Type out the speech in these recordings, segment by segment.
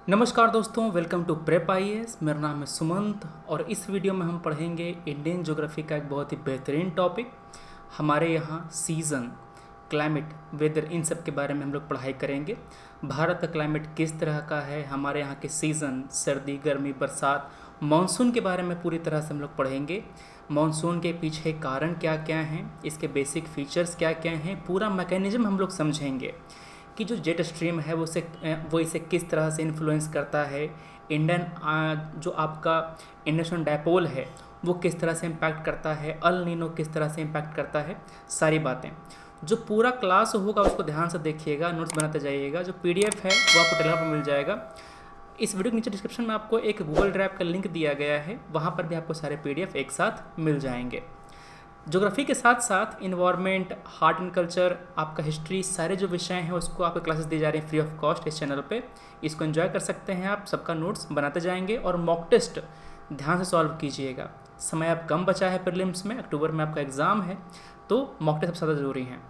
नमस्कार दोस्तों, welcome to prep IAS. मेरा नाम है सुमंत और इस वीडियो में हम पढ़ेंगे इंडियन ज्योग्राफी का एक बहुत ही बेहतरीन टॉपिक। हमारे यहाँ सीज़न, क्लाइमेट, वेदर, इन सब के बारे में हम लोग पढ़ाई करेंगे। भारत का क्लाइमेट किस तरह का है, हमारे यहाँ के सीज़न, सर्दी, गर्मी, बरसात, मानसून के बारे में पूरी तरह से हम लोग पढ़ेंगे। मानसून के पीछे कारण क्या क्या हैं, इसके बेसिक फीचर्स क्या क्या हैं, पूरा मैकेनिज्म हम लोग समझेंगे कि जो जेट स्ट्रीम है वो इसे किस तरह से इन्फ्लुएंस करता है। इंडियन जो आपका इंडस डायपोल है वो किस तरह से इम्पैक्ट करता है, अल नीनो किस तरह से इम्पैक्ट करता है, सारी बातें। जो पूरा क्लास होगा उसको ध्यान से देखिएगा, नोट्स बनाते जाइएगा। जो पीडीएफ है वो आपको टेलीग्राम पर मिल जाएगा। इस वीडियो के नीचे डिस्क्रिप्शन में आपको एक गूगल ड्राइव का लिंक दिया गया है, वहाँ पर भी आपको सारे पीडीएफ एक साथ मिल जाएंगे। ज्योग्राफी के साथ साथ इन्वायरमेंट, आर्ट एंड कल्चर, आपका हिस्ट्री, सारे जो विषय हैं उसको आपको क्लासेस दी जा रही हैं फ्री ऑफ कॉस्ट इस चैनल पे। इसको एंजॉय कर सकते हैं आप, सबका नोट्स बनाते जाएंगे और मॉक टेस्ट ध्यान से सॉल्व कीजिएगा। समय अब कम बचा है प्रीलिम्स में, अक्टूबर में आपका एग्ज़ाम है, तो मॉक टेस्ट सबसे ज़्यादा ज़रूरी हैं।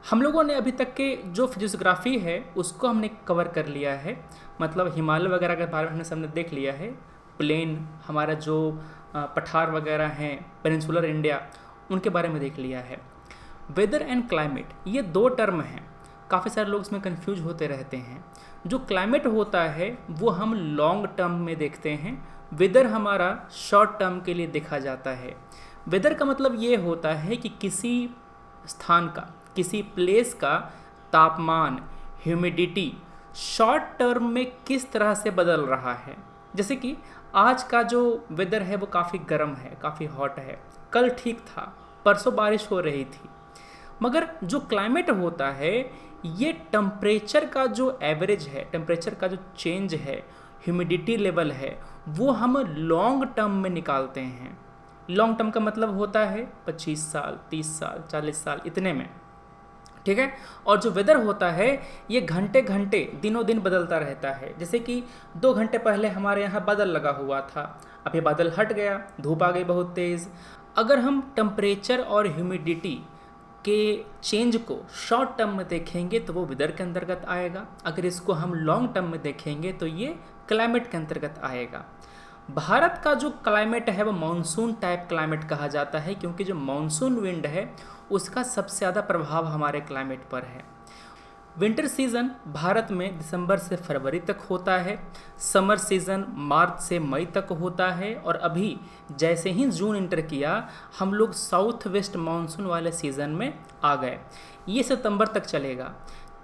हम लोगों ने अभी तक के जो फिजियोग्राफी है उसको हमने कवर कर लिया है, मतलब हिमालय वगैरह के बारे में हमने सबने देख लिया है। प्लेन, हमारा जो पठार वगैरह हैं, पेनिनसुलर इंडिया, उनके बारे में देख लिया है। वेदर एंड क्लाइमेट, ये दो टर्म हैं, काफ़ी सारे लोग इसमें कंफ्यूज होते रहते हैं। जो क्लाइमेट होता है वो हम लॉन्ग टर्म में देखते हैं, वेदर हमारा शॉर्ट टर्म के लिए देखा जाता है। वेदर का मतलब ये होता है कि किसी स्थान का, किसी प्लेस का तापमान, ह्यूमिडिटी शॉर्ट टर्म में किस तरह से बदल रहा है। जैसे कि आज का जो वेदर है वो काफ़ी गर्म है, काफ़ी हॉट है, कल ठीक था, परसों बारिश हो रही थी। मगर जो क्लाइमेट होता है ये टेम्परेचर का जो एवरेज है, टेम्परेचर का जो चेंज है, ह्यूमिडिटी लेवल है, वो हम लॉन्ग टर्म में निकालते हैं। लॉन्ग टर्म का मतलब होता है 25 साल, 30 साल, 40 साल, इतने में, ठीक है। और जो वेदर होता है ये घंटे घंटे, दिनों दिन बदलता रहता है। जैसे कि 2 घंटे पहले हमारे यहाँ बादल लगा हुआ था, अब ये बादल हट गया, धूप आ गई बहुत तेज़। अगर हम टेम्परेचर और ह्यूमिडिटी के चेंज को शॉर्ट टर्म में देखेंगे तो वो वेदर के अंतर्गत आएगा, अगर इसको हम लॉन्ग टर्म में देखेंगे तो ये क्लाइमेट के अंतर्गत आएगा। भारत का जो क्लाइमेट है वो मानसून टाइप क्लाइमेट कहा जाता है, क्योंकि जो मानसून विंड है उसका सबसे ज़्यादा प्रभाव हमारे क्लाइमेट पर है। विंटर सीज़न भारत में दिसंबर से फरवरी तक होता है, समर सीज़न मार्च से मई तक होता है, और अभी जैसे ही जून इंटर किया हम लोग साउथ वेस्ट मानसून वाले सीज़न में आ गए। ये सितंबर तक चलेगा।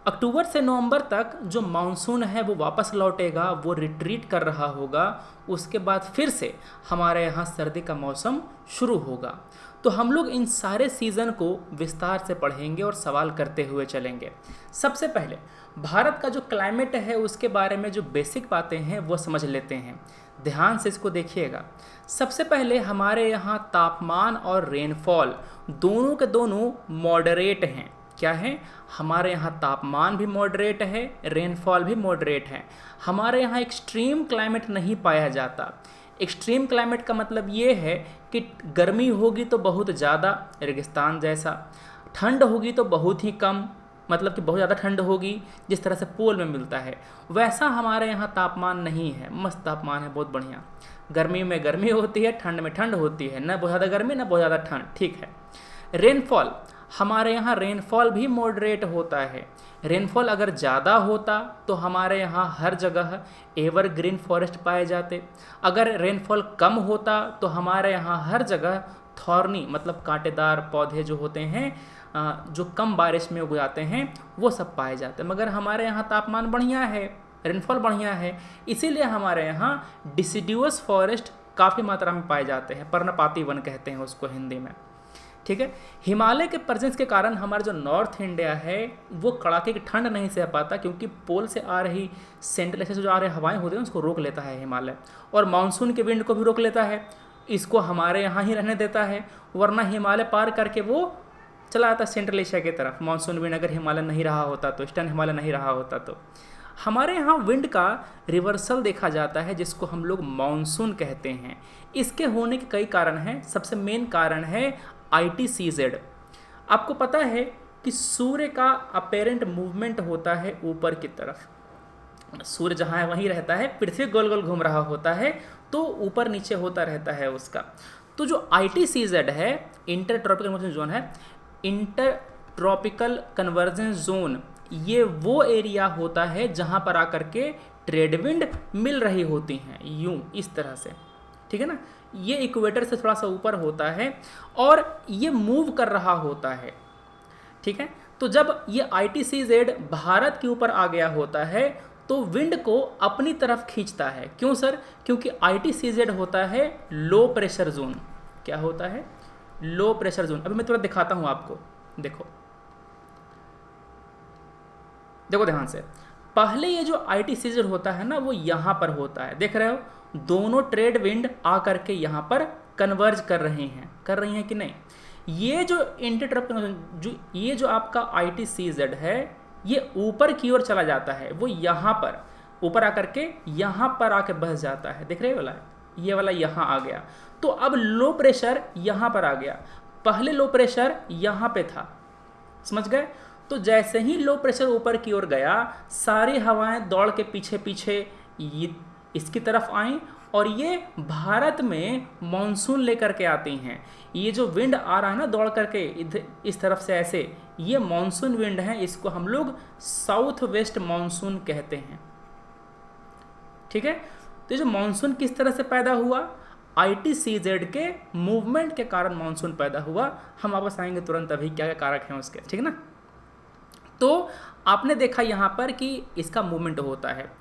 अक्टूबर से नवंबर तक जो मानसून है वो वापस लौटेगा, वो रिट्रीट कर रहा होगा, उसके बाद फिर से हमारे यहाँ सर्दी का मौसम शुरू होगा। तो हम लोग इन सारे सीज़न को विस्तार से पढ़ेंगे और सवाल करते हुए चलेंगे। सबसे पहले भारत का जो क्लाइमेट है उसके बारे में जो बेसिक बातें हैं वो समझ लेते हैं, ध्यान से इसको देखिएगा। सबसे पहले हमारे यहाँ तापमान और रेनफॉल दोनों के दोनों मॉडरेट हैं। क्या है, हमारे यहाँ तापमान भी मॉडरेट है, रेनफॉल भी मॉडरेट है। हमारे यहाँ एक्सट्रीम क्लाइमेट नहीं पाया जाता। एक्सट्रीम क्लाइमेट का मतलब ये है कि गर्मी होगी तो बहुत ज़्यादा, रेगिस्तान जैसा, ठंड होगी तो बहुत ही कम, मतलब कि बहुत ज़्यादा ठंड होगी जिस तरह से पोल में मिलता है, वैसा हमारे यहाँ तापमान नहीं है। मस्त तापमान है, बहुत बढ़िया। गर्मी में गर्मी होती है, ठंड में ठंड होती है, न बहुत ज़्यादा गर्मी न बहुत ज़्यादा ठंड, ठीक है। रेनफॉल, हमारे यहाँ रेनफॉल भी मॉडरेट होता है। रेनफॉल अगर ज़्यादा होता तो हमारे यहाँ हर जगह एवरग्रीन फॉरेस्ट पाए जाते, अगर रेनफॉल कम होता तो हमारे यहाँ हर जगह थॉर्नी, मतलब कांटेदार पौधे जो होते हैं, जो कम बारिश में उग जाते हैं, वो सब पाए जाते हैं। मगर हमारे यहाँ तापमान बढ़िया है, रेनफॉल बढ़िया है, इसीलिए हमारे यहाँ डिसिडुअस फॉरेस्ट काफ़ी मात्रा में पाए जाते हैं, पर्णपाती वन कहते हैं उसको हिंदी में, ठीक है। हिमालय के प्रेजेंस के कारण हमारा जो नॉर्थ इंडिया है वो कड़ाके की ठंड नहीं सह पाता, क्योंकि पोल से आ रही, सेंट्रल से जो आ रही हवाएं होती हैं उसको रोक लेता है हिमालय, और मानसून के विंड को भी रोक लेता है, इसको हमारे यहाँ ही रहने देता है। वरना हिमालय पार करके वो चला जाता सेंट्रल एशिया की तरफ, मानसून विंड अगर हिमालय नहीं रहा होता तो, ईस्टर्न हिमालय नहीं रहा होता तो। हमारे यहाँ विंड का रिवर्सल देखा जाता है जिसको हम लोग मानसून कहते हैं। इसके होने के कई कारण हैं। सबसे मेन कारण है ITCZ। आपको पता है कि सूर्य का अपेरेंट मूवमेंट होता है ऊपर की तरफ, सूर्य जहाँ है वहीं रहता है, पृथ्वी गोल गोल घूम रहा होता है, तो ऊपर नीचे होता रहता है उसका। तो जो ITCZ है, इंटर ट्रॉपिकल कन्वर्जेंस जोन है, इंटर ट्रॉपिकल कन्वर्जेंस जोन, ये वो एरिया होता है जहाँ पर आकर के ट्रेड विंड मिल रही होती हैं, यूं इस तरह से, ठीक है ना। ये इक्वेटर से थोड़ा सा ऊपर होता है और ये मूव कर रहा होता है, ठीक है। तो जब ये ITCZ भारत के ऊपर आ गया होता है तो विंड को अपनी तरफ खींचता है। क्यों सर? क्योंकि ITCZ होता है लो प्रेशर जोन। क्या होता है? Low pressure zone. अभी मैं थोड़ा दिखाता हूं आपको, देखो देखो ध्यान से। पहले ये जो ITCZ होता है ना, वो यहां पर होता है, देख रहे हो, दोनों ट्रेड विंड आ करके यहां पर कन्वर्ज कर रही हैं कि नहीं। ये जो इंटरट्रॉपिकल, ये जो आपका ITCZ है, ये ऊपर की ओर चला जाता है, वो यहाँ पर ऊपर आकर के यहाँ पर आके बस जाता है, देख रहे हो वाला, ये वाला यहाँ आ गया। तो अब लो प्रेशर यहाँ पर आ गया, पहले लो प्रेशर यहाँ पे था, समझ गए। तो जैसे ही लो प्रेशर ऊपर की ओर गया, सारी हवाएं दौड़ के पीछे पीछे इसकी तरफ आई और ये भारत में मॉनसून लेकर के आती हैं। ये जो विंड आ रहा है ना दौड़ करके इस तरफ से ऐसे, ये मॉनसून विंड है, इसको हम लोग साउथ वेस्ट मॉनसून कहते हैं, ठीक है। तो ये जो मॉनसून किस तरह से पैदा हुआ? ITCZ के मूवमेंट के कारण मॉनसून पैदा हुआ। हम वापस आएंगे तुरंत अभी क्या क्या कारक हैं उसके, ठीक है ना। तो आपने देखा यहाँ पर कि इसका मूवमेंट होता है।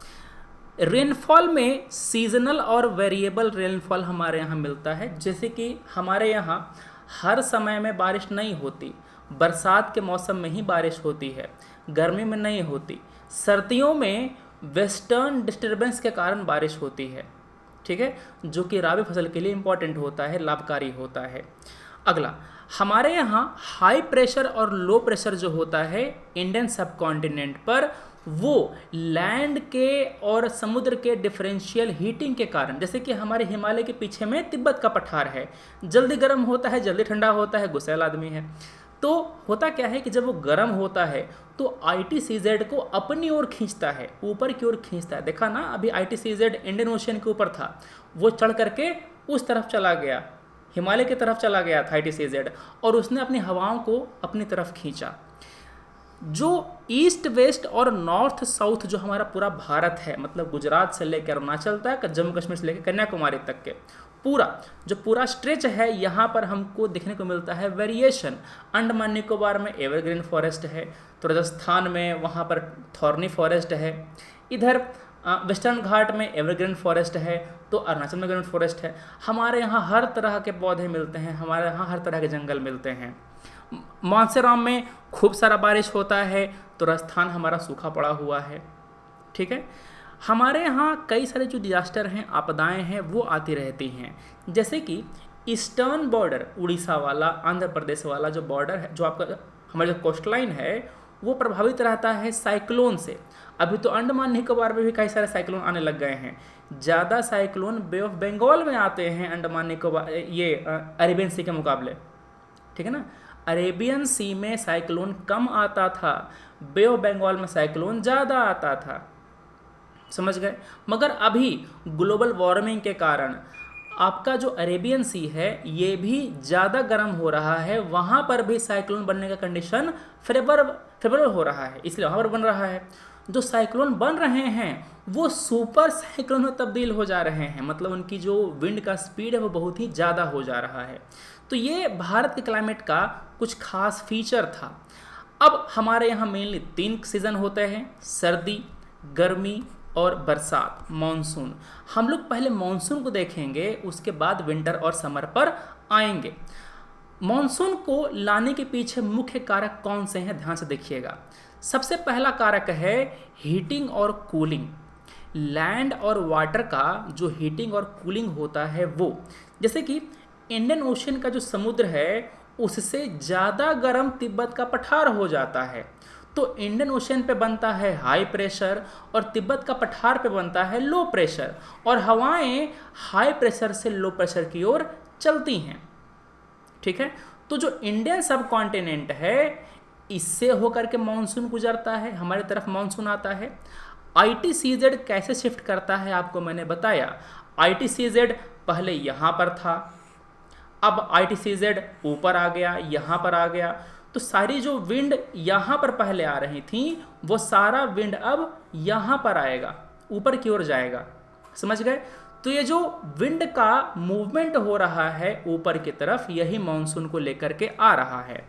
रेनफॉल में सीजनल और वेरिएबल रेनफॉल हमारे यहाँ मिलता है, जैसे कि हमारे यहाँ हर समय में बारिश नहीं होती, बरसात के मौसम में ही बारिश होती है, गर्मी में नहीं होती, सर्दियों में वेस्टर्न डिस्टर्बेंस के कारण बारिश होती है, ठीक है, जो कि राबी फसल के लिए इम्पॉर्टेंट होता है, लाभकारी होता है। अगला, हमारे यहाँ हाई प्रेशर और लो प्रेशर जो होता है इंडियन सब कॉन्टिनेंट पर, वो लैंड के और समुद्र के डिफरेंशियल हीटिंग के कारण, जैसे कि हमारे हिमालय के पीछे में तिब्बत का पठार है, जल्दी गर्म होता है, जल्दी ठंडा होता है, गुस्सैल आदमी है। तो होता क्या है कि जब वो गर्म होता है तो ITCZ को अपनी ओर खींचता है, ऊपर की ओर खींचता है। देखा ना, अभी ITCZ इंडियन ओशन के ऊपर था, वो चढ़ करके उस तरफ चला गया, हिमालय की तरफ चला गया था ITCZ, और उसने अपनी हवाओं को अपनी तरफ खींचा। जो ईस्ट वेस्ट और नॉर्थ साउथ जो हमारा पूरा भारत है, मतलब गुजरात से लेकर अरुणाचल तक, जम्मू कश्मीर से लेकर कन्याकुमारी तक के पूरा स्ट्रेच है, यहाँ पर हमको देखने को मिलता है वेरिएशन। अंडमान निकोबार में एवरग्रीन फॉरेस्ट है, तो राजस्थान में वहाँ पर थॉर्नी फॉरेस्ट है, इधर वेस्टर्न घाट में एवरग्रीन फॉरेस्ट है, तो अरुणाचल में एवरग्रीन फॉरेस्ट है। हमारे यहाँ हर तरह के पौधे मिलते हैं, हमारे यहाँ हर तरह के जंगल मिलते हैं। मानसेराम में खूब सारा बारिश होता है, तो राजस्थान हमारा सूखा पड़ा हुआ है, ठीक है। हमारे यहाँ कई सारे जो डिजास्टर हैं, आपदाएं हैं, वो आती रहती हैं, जैसे कि ईस्टर्न बॉर्डर उड़ीसा वाला, आंध्र प्रदेश वाला जो बॉर्डर है, जो आपका हमारा जो कोस्ट लाइन है, वो प्रभावित रहता है साइक्लोन से। अभी तो अंडमान निकोबार में भी कई सारे साइक्लोन आने लग गए हैं। ज़्यादा साइक्लोन बे ऑफ बंगाल में आते हैं अंडमान निकोबार, ये अरेबियन सी के मुकाबले, ठीक है ना। अरेबियन सी में साइक्लोन कम आता था, बे ऑफ बंगाल में साइक्लोन ज़्यादा आता था, समझ गए। मगर अभी ग्लोबल वार्मिंग के कारण आपका जो अरेबियन सी है ये भी ज़्यादा गर्म हो रहा है, वहाँ पर भी साइक्लोन बनने का कंडीशन फेवरेबल हो रहा है, इसलिए वहाँ पर बन रहा है। जो साइक्लोन बन रहे हैं वो सुपर साइक्लोन में तब्दील हो जा रहे हैं, मतलब उनकी जो विंड का स्पीड है वो बहुत ही ज़्यादा हो जा रहा है। तो ये भारत के क्लाइमेट का कुछ खास फीचर था। अब हमारे यहाँ मेनली 3 सीज़न होते हैं, सर्दी, गर्मी और बरसात, मानसून। हम लोग पहले मानसून को देखेंगे, उसके बाद विंटर और समर पर आएंगे। मानसून को लाने के पीछे मुख्य कारक कौन से हैं, ध्यान से देखिएगा। सबसे पहला कारक है हीटिंग और कूलिंग। लैंड और वाटर का जो हीटिंग और कूलिंग होता है वो, जैसे कि इंडियन ओशन का जो समुद्र है उससे ज़्यादा गर्म तिब्बत का पठार हो जाता है, तो इंडियन ओशन पे बनता है हाई प्रेशर और तिब्बत का पठार पे बनता है लो प्रेशर, और हवाएं हाई प्रेशर से लो प्रेशर की ओर चलती हैं, ठीक है। तो जो इंडियन सब कॉन्टिनेंट है इससे होकर के मानसून गुजरता है, हमारी तरफ मानसून आता है। ITCZ कैसे शिफ्ट करता है आपको मैंने बताया। ITCZ पहले यहाँ पर था, अब ITCZ ऊपर आ गया, यहाँ पर आ गया, तो सारी जो विंड यहाँ पर पहले आ रही थी वो सारा विंड अब यहाँ पर आएगा, ऊपर की ओर जाएगा। समझ गए? तो ये जो विंड का मूवमेंट हो रहा है ऊपर की तरफ, यही मानसून को लेकर के आ रहा है।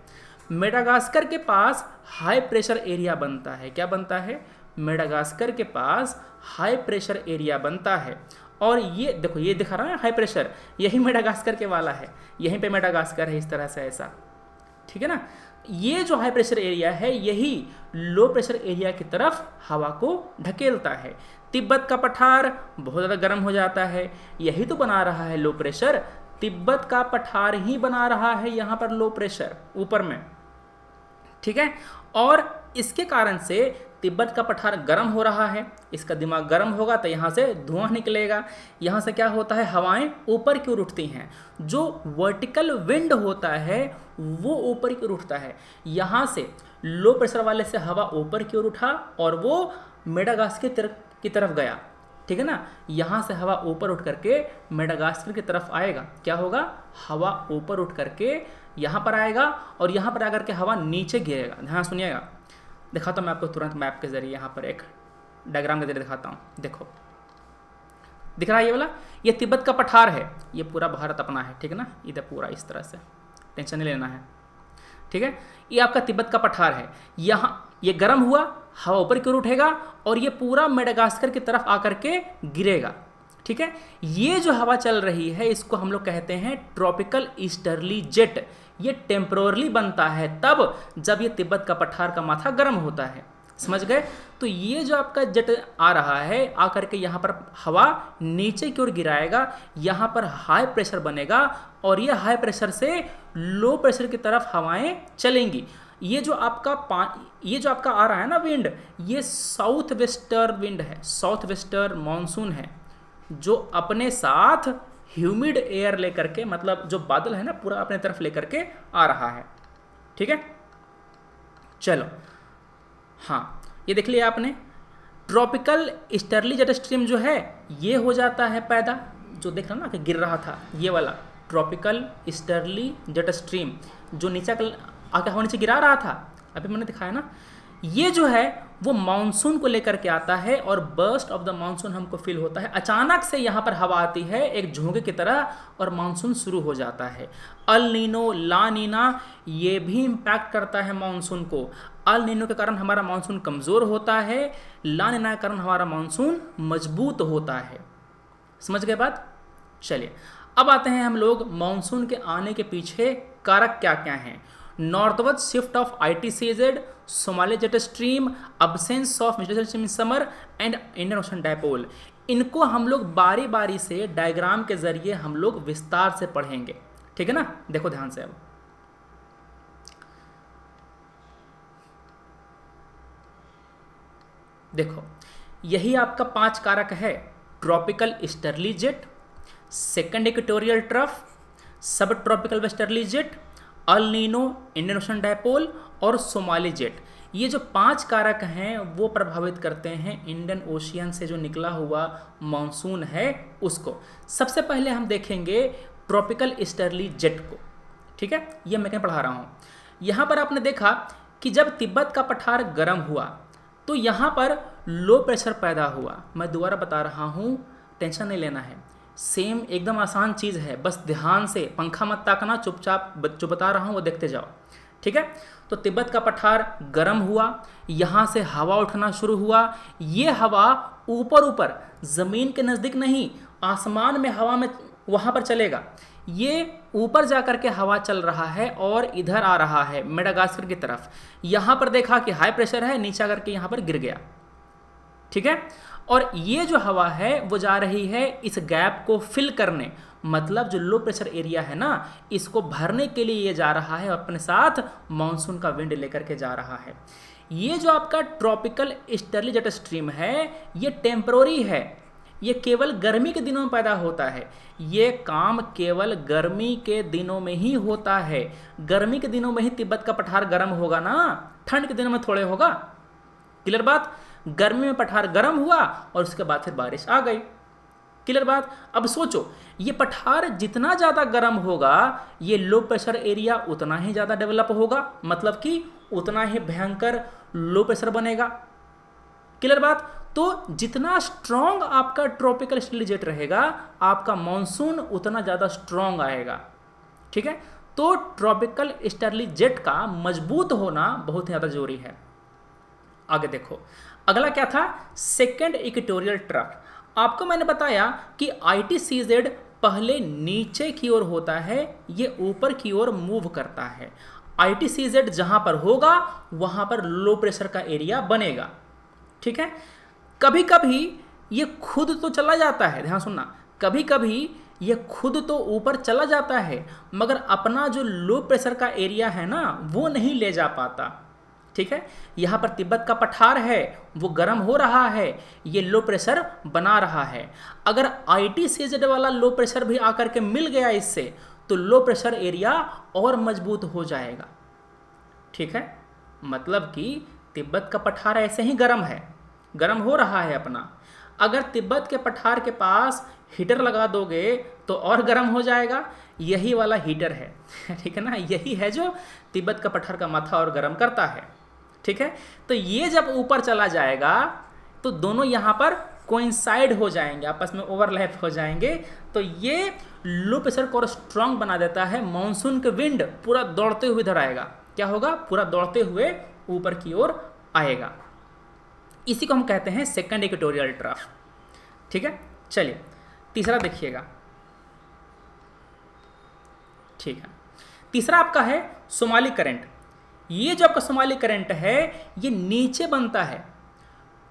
मेडागास्कर के पास हाई प्रेशर एरिया बनता है। क्या बनता है? मेडागास्कर के पास हाई प्रेशर एरिया बनता है। और ये देखो, ये दिखा रहा है हाई प्रेशर, यही मेडागास्कर के वाला है, यहीं पे मेडागास्कर है, इस तरह से ऐसा, ठीक है ना। ये जो हाई प्रेशर एरिया है यही लो प्रेशर एरिया की तरफ हवा को ढकेलता है। तिब्बत का पठार बहुत ज़्यादा गर्म हो जाता है, यही तो बना रहा है लो प्रेशर। तिब्बत का पठार ही बना रहा है यहाँ पर लो प्रेशर ऊपर में, ठीक है। और इसके कारण से तिब्बत का पठार गर्म हो रहा है, इसका दिमाग गर्म होगा तो यहाँ से धुआं निकलेगा, यहाँ से क्या होता है, हवाएं ऊपर की ओर उठती हैं। जो वर्टिकल विंड होता है वो ऊपर की ओर उठता है। यहाँ से लो प्रेशर वाले से हवा ऊपर की ओर उठा और वो मेडागास्कर की तरफ गया, ठीक है ना। यहाँ से हवा ऊपर उठ करके मेडागास्कर की तरफ आएगा। क्या होगा? हवा ऊपर उठ करके यहाँ पर आएगा और यहाँ पर आकर के हवा नीचे गिरेगा। ध्यान सुनिएगा, दिखाता हूँ मैं आपको तुरंत मैप के जरिए, यहाँ पर एक डायग्राम के जरिए दिखाता हूँ। देखो, दिख रहा है ये वाला, ये तिब्बत का पठार है, ये पूरा भारत अपना है, ठीक है ना। इधर पूरा इस तरह से, टेंशन नहीं लेना है, ठीक है। ये आपका तिब्बत का पठार है, यहाँ ये गर्म हुआ, हवा ऊपर की ओर उठेगा और ये पूरा मेडागास्कर की तरफ आकर के गिरेगा, ठीक है। ये जो हवा चल रही है इसको हम लोग कहते हैं ट्रॉपिकल ईस्टर्ली जेट। ये टेम्पोरली बनता है तब जब ये तिब्बत का पठार का माथा गर्म होता है। समझ गए? तो ये जो आपका जेट आ रहा है आकर के यहाँ पर हवा नीचे की ओर गिराएगा, यहाँ पर हाई प्रेशर बनेगा और ये हाई प्रेशर से लो प्रेशर की तरफ हवाएं चलेंगी। ये जो आपका आ रहा है ना विंड, ये साउथ वेस्टर विंड है, साउथ वेस्टर मानसून है, जो अपने साथ ह्यूमिड एयर लेकर के, मतलब जो बादल है ना पूरा अपने तरफ लेकर के आ रहा है, ठीक है। चलो, हाँ, ये देख लिया आपने। ट्रॉपिकल ईस्टर्ली जेट स्ट्रीम जो है ये हो जाता है पैदा, जो देख रहा ना कि गिर रहा था, ये वाला ट्रॉपिकल ईस्टर्ली जेट स्ट्रीम जो नीचे आके हवा नीचे गिरा रहा था, अभी मैंने दिखाया ना। ये जो है वो मानसून को लेकर के आता है और बर्स्ट ऑफ द मानसून हमको फील होता है। अचानक से यहाँ पर हवा आती है एक झोंके की तरह और मानसून शुरू हो जाता है। अल नीनो, ला नीना, ये भी इम्पैक्ट करता है मानसून को। अल नीनो के कारण हमारा मानसून कमज़ोर होता है, ला नीना के कारण हमारा मानसून मजबूत होता है। समझ गए बात? चलिए, अब आते हैं हम लोग मानसून के आने के पीछे कारक क्या क्या हैं। Northward shift of ITCZ, Somali jet stream, absence of mid summer and Indian Ocean dipole. इनको हम लोग बारी बारी से डायग्राम के जरिए हम लोग विस्तार से पढ़ेंगे, ठीक है ना। देखो ध्यान से, अब देखो, यही आपका 5 कारक है। Tropical easterly jet, second equatorial trough, subtropical westerly jet, El Nino, Indian Ocean dipole और सोमाली जेट। ये जो 5 कारक हैं वो प्रभावित करते हैं इंडियन ओशियन से जो निकला हुआ मानसून है उसको। सबसे पहले हम देखेंगे ट्रॉपिकल ईस्टर्ली जेट को, ठीक है। ये मैं क्या पढ़ा रहा हूँ। यहाँ पर आपने देखा कि जब तिब्बत का पठार गर्म हुआ तो यहाँ पर लो प्रेशर पैदा हुआ। मैं दोबारा बता रहा हूँ, टेंशन नहीं लेना है, सेम एकदम आसान चीज़ है, बस ध्यान से, पंखा मत ताकना, चुपचाप जो बता रहा हूँ वो देखते जाओ, ठीक है। तो तिब्बत का पठार गर्म हुआ, यहाँ से हवा उठना शुरू हुआ। ये हवा ऊपर ऊपर ज़मीन के नज़दीक नहीं, आसमान में हवा में वहाँ पर चलेगा। ये ऊपर जा कर के हवा चल रहा है और इधर आ रहा है मेडागास्कर की तरफ। यहाँ पर देखा कि हाई प्रेशर है, नीचे आकर के यहाँ पर गिर गया, ठीक है। और ये जो हवा है वो जा रही है इस गैप को फिल करने, मतलब जो लो प्रेशर एरिया है ना, इसको भरने के लिए ये जा रहा है, अपने साथ मानसून का विंड लेकर के जा रहा है। ये जो आपका ट्रॉपिकल ईस्टर्ली जेट स्ट्रीम है ये टेम्पररी है, ये केवल गर्मी के दिनों में पैदा होता है। ये काम केवल गर्मी के दिनों में ही होता है। गर्मी के दिनों में ही तिब्बत का पठार गर्म होगा ना, ठंड के दिनों में थोड़े होगा। क्लियर बात? गर्मी में पठार गर्म हुआ और उसके बाद फिर बारिश आ गई। क्लियर बात। अब सोचो, ये पठार जितना ज़्यादा गर्म होगा ये लो प्रेशर एरिया उतना ही ज़्यादा डेवलप होगा, मतलब कि उतना ही भयंकर लो प्रेशर बनेगा। क्लियर बात। तो जितना स्ट्रॉन्ग आपका ट्रॉपिकल स्टर्ली जेट रहेगा आपका मॉनसून उतना ज़्यादा स्ट्रॉन्ग आएगा। ठीक है, तो ट्रॉपिकल स्टर्ली जेट का मजबूत होना बहुत ही ज़्यादा जरूरी है। आगे देखो, अगला क्या था, सेकेंड इक्वेटोरियल ट्रफ। आपको मैंने बताया कि ITCZ पहले नीचे की ओर होता है, ये ऊपर की ओर मूव करता है। ITCZ जहां पर होगा वहां पर लो प्रेशर का एरिया बनेगा। ठीक है, कभी कभी ये खुद तो चला जाता है, ध्यान सुनना, कभी कभी ये खुद तो ऊपर चला जाता है मगर अपना जो लो प्रेशर का एरिया है ना वो नहीं ले जा पाता। ठीक है, यहाँ पर तिब्बत का पठार है वो गर्म हो रहा है, ये लो प्रेशर बना रहा है। अगर ITCZ वाला लो प्रेशर भी आकर के मिल गया इससे तो लो प्रेशर एरिया और मजबूत हो जाएगा। ठीक है, मतलब कि तिब्बत का पठार ऐसे ही गर्म है, गर्म हो रहा है अपना, अगर तिब्बत के पठार के पास हीटर लगा दोगे तो और गर्म हो जाएगा, यही वाला हीटर है। ठीक है ना, यही है जो तिब्बत का पठार का माथा और गर्म करता है। ठीक है, तो ये जब ऊपर चला जाएगा तो दोनों यहाँ पर कोइंसाइड हो जाएंगे, आपस में ओवरलैप हो जाएंगे, तो ये लो प्रेशर को और स्ट्रांग बना देता है। मानसून के विंड पूरा दौड़ते हुए इधर आएगा, क्या होगा, पूरा दौड़ते हुए ऊपर की ओर आएगा। इसी को हम कहते हैं सेकंड इक्वेटोरियल ट्रफ। ठीक है, चलिए तीसरा देखिएगा। ठीक है, तीसरा आपका है सोमाली करंट। ये जो आपका सोमाली करंट है ये नीचे बनता है,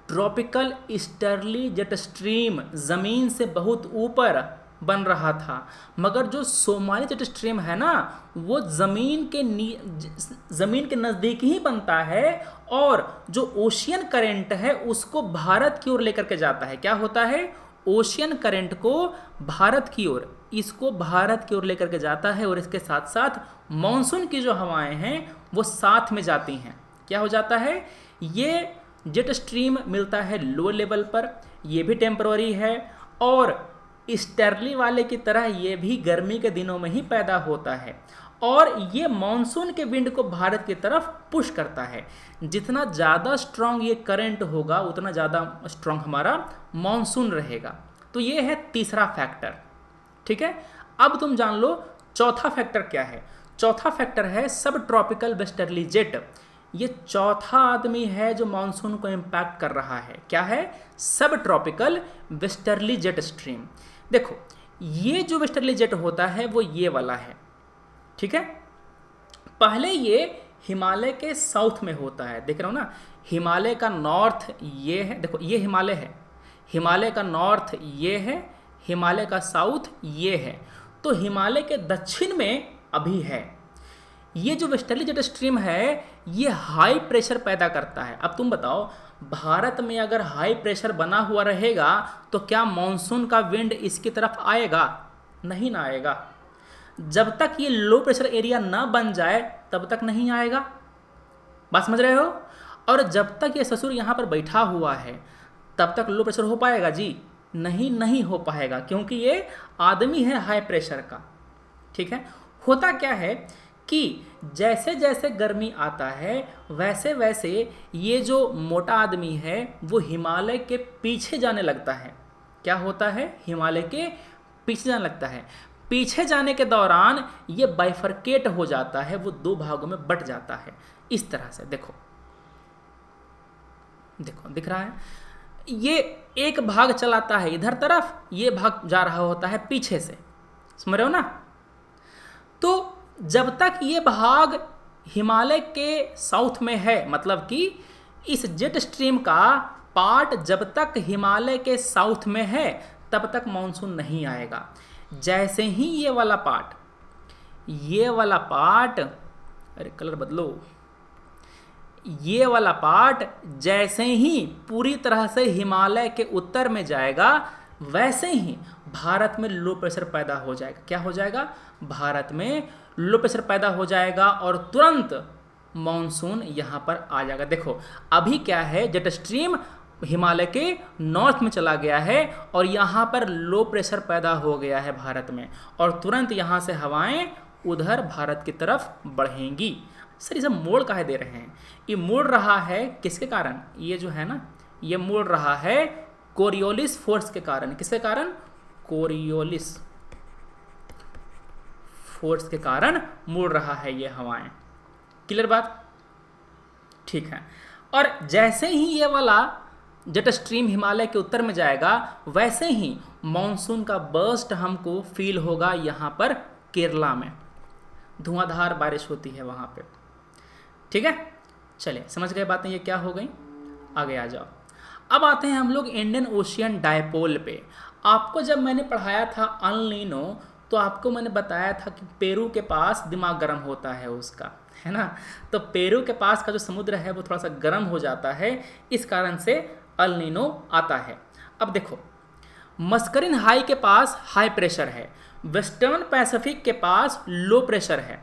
ट्रॉपिकल ईस्टर्ली जेट स्ट्रीम जमीन से बहुत ऊपर बन रहा था, मगर जो सोमाली जेट स्ट्रीम है ना वो जमीन के नज़दीक ही बनता है और जो ओशियन करंट है उसको भारत की ओर लेकर के जाता है। क्या होता है, ओशियन करंट को भारत की ओर, इसको भारत की ओर लेकर के जाता है और इसके साथ साथ मॉनसून की जो हवाएं हैं वो साथ में जाती हैं। क्या हो जाता है, ये जेट स्ट्रीम मिलता है लो लेवल पर, ये भी टेम्पररी है और ईस्टर्ली वाले की तरह ये भी गर्मी के दिनों में ही पैदा होता है और ये मॉनसून के विंड को भारत की तरफ पुश करता है। जितना ज़्यादा स्ट्रांग ये करंट होगा उतना ज़्यादा स्ट्रांग हमारा मॉनसून रहेगा। तो ये है तीसरा फैक्टर। ठीक है, अब तुम जान लो चौथा फैक्टर क्या है। चौथा फैक्टर है सब ट्रॉपिकल वेस्टर्ली जेट। ये चौथा आदमी है जो मॉनसून को इम्पैक्ट कर रहा है। क्या है, सब ट्रॉपिकल वेस्टर्ली जेट स्ट्रीम। देखो ये जो वेस्टर्ली जेट होता है वो ये वाला है। ठीक है, पहले ये हिमालय के साउथ में होता है, देख रहे हो ना, हिमालय का नॉर्थ ये है, देखो ये हिमालय है, हिमालय का नॉर्थ ये है, हिमालय का साउथ ये है, तो हिमालय के दक्षिण में अभी है। ये जो वेस्टर्ली जेट स्ट्रीम है ये हाई प्रेशर पैदा करता है। अब तुम बताओ भारत में अगर हाई प्रेशर बना हुआ रहेगा तो क्या मॉनसून का विंड इसकी तरफ आएगा? नहीं ना आएगा। जब तक ये लो प्रेशर एरिया ना बन जाए तब तक नहीं आएगा। बात समझ रहे हो? और जब तक ये ससुर यहाँ पर बैठा हुआ है तब तक लो प्रेशर हो पाएगा जी? नहीं हो पाएगा, क्योंकि ये आदमी है हाई प्रेशर का। ठीक है, होता क्या है कि जैसे जैसे गर्मी आता है वैसे वैसे ये जो मोटा आदमी है वो हिमालय के पीछे जाने लगता है। क्या होता है? हिमालय के पीछे जाने लगता है। पीछे जाने के दौरान ये बाइफरकेट हो जाता है, वो दो भागों में बट जाता है। इस तरह से देखो दिख रहा है, ये एक भाग चलाता है इधर तरफ, ये भाग जा रहा होता है पीछे से। समझ रहे हो ना? तो जब तक ये भाग हिमालय के साउथ में है, मतलब कि इस जेट स्ट्रीम का पार्ट जब तक हिमालय के साउथ में है तब तक मानसून नहीं आएगा। जैसे ही ये वाला पार्ट अरे कलर बदलो, ये वाला पार्ट जैसे ही पूरी तरह से हिमालय के उत्तर में जाएगा वैसे ही भारत में लो प्रेशर पैदा हो जाएगा। क्या हो जाएगा? भारत में लो प्रेशर पैदा हो जाएगा और तुरंत मॉनसून यहाँ पर आ जाएगा। देखो अभी क्या है, जेट स्ट्रीम हिमालय के नॉर्थ में चला गया है और यहाँ पर लो प्रेशर पैदा हो गया है भारत में, और तुरंत यहाँ से हवाएं उधर भारत की तरफ बढ़ेंगी। सर इसे मोड़ काहे दे रहे हैं? ये मोड़ रहा है किसके कारण? ये जो है ना, ये मोड़ रहा है कोरियोलिस फोर्स के कारण। किसके कारण? कोरियोलिस फोर्स के कारण मुड़ रहा है ये हवाएं। क्लियर बात? ठीक है। और जैसे ही ये वाला जेट स्ट्रीम हिमालय के उत्तर में जाएगा, वैसे ही मॉनसून का बर्स्ट हमको फील होगा यहाँ पर केरला में। धुआंधार बारिश होती है वहाँ पे। ठीक है, चलिए समझ गए बातें ये क्या हो गई। आगे आ जाओ। अब आते हैं हम लोग इंडियन ओशियन डायपोल पे। आपको जब मैंने पढ़ाया था अल नीनो, तो आपको मैंने बताया था कि पेरू के पास दिमाग गर्म होता है उसका, है ना। तो पेरू के पास का जो समुद्र है वो थोड़ा सा गर्म हो जाता है, इस कारण से अल नीनो आता है। अब देखो, मस्करिन हाई के पास हाई प्रेशर है, वेस्टर्न पैसिफिक के पास लो प्रेशर है।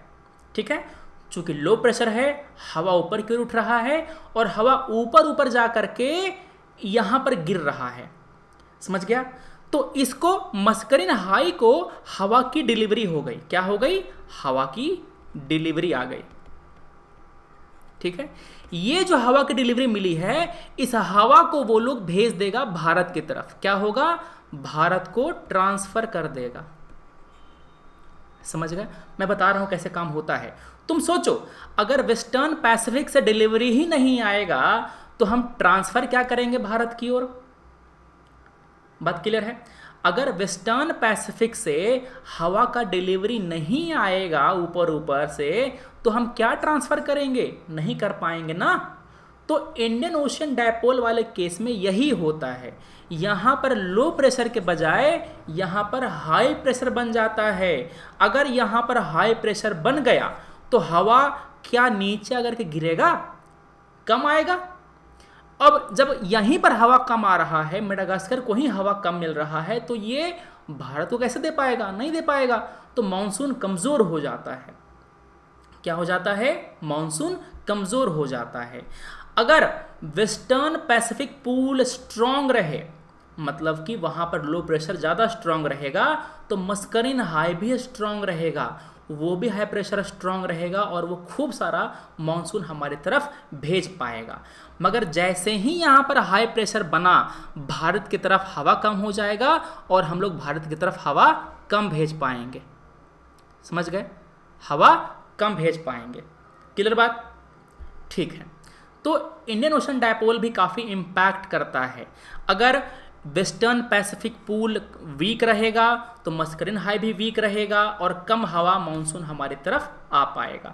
ठीक है, चूंकि लो प्रेशर है, हवा ऊपर की ओर उठ रहा है और हवा ऊपर ऊपर जा करके यहाँ पर गिर रहा है। समझ गया? तो इसको मस्करिन हाई को हवा की डिलीवरी हो गई। क्या हो गई? हवा की डिलीवरी आ गई। ठीक है, ये जो हवा की डिलीवरी मिली है, इस हवा को वो लोग भेज देगा भारत की तरफ। क्या होगा? भारत को ट्रांसफर कर देगा। समझ गए? मैं बता रहा हूं कैसे काम होता है। तुम सोचो, अगर वेस्टर्न पैसिफिक से डिलीवरी ही नहीं आएगा तो हम ट्रांसफर क्या करेंगे भारत की ओर? बात क्लियर है? अगर वेस्टर्न पैसिफिक से हवा का डिलीवरी नहीं आएगा ऊपर ऊपर से, तो हम क्या ट्रांसफर करेंगे? नहीं कर पाएंगे ना। तो इंडियन ओशियन डायपोल वाले केस में यही होता है। यहाँ पर लो प्रेशर के बजाय यहाँ पर हाई प्रेशर बन जाता है। अगर यहाँ पर हाई प्रेशर बन गया तो हवा क्या नीचे अगर के गिरेगा? कम आएगा। अब जब यहीं पर हवा कम आ रहा है, मेडागास्कर को ही हवा कम मिल रहा है, तो ये भारत को कैसे दे पाएगा? नहीं दे पाएगा। तो मानसून कमजोर हो जाता है। क्या हो जाता है? मानसून कमजोर हो जाता है। अगर वेस्टर्न पैसिफिक पूल स्ट्रांग रहे, मतलब कि वहां पर लो प्रेशर ज्यादा स्ट्रांग रहेगा, तो मस्करिन हाई भी स्ट्रांग रहेगा, वो भी हाई प्रेशर स्ट्रांग रहेगा और वो खूब सारा मानसून हमारी तरफ भेज पाएगा। मगर जैसे ही यहाँ पर हाई प्रेशर बना, भारत की तरफ हवा कम हो जाएगा और हम लोग भारत की तरफ हवा कम भेज पाएंगे। समझ गए? हवा कम भेज पाएंगे। क्लियर बात? ठीक है। तो इंडियन ओशन डायपोल भी काफ़ी इम्पैक्ट करता है। अगर वेस्टर्न पैसिफिक पूल वीक रहेगा तो मस्करिन हाई भी वीक रहेगा और कम हवा मानसून हमारी तरफ आ पाएगा।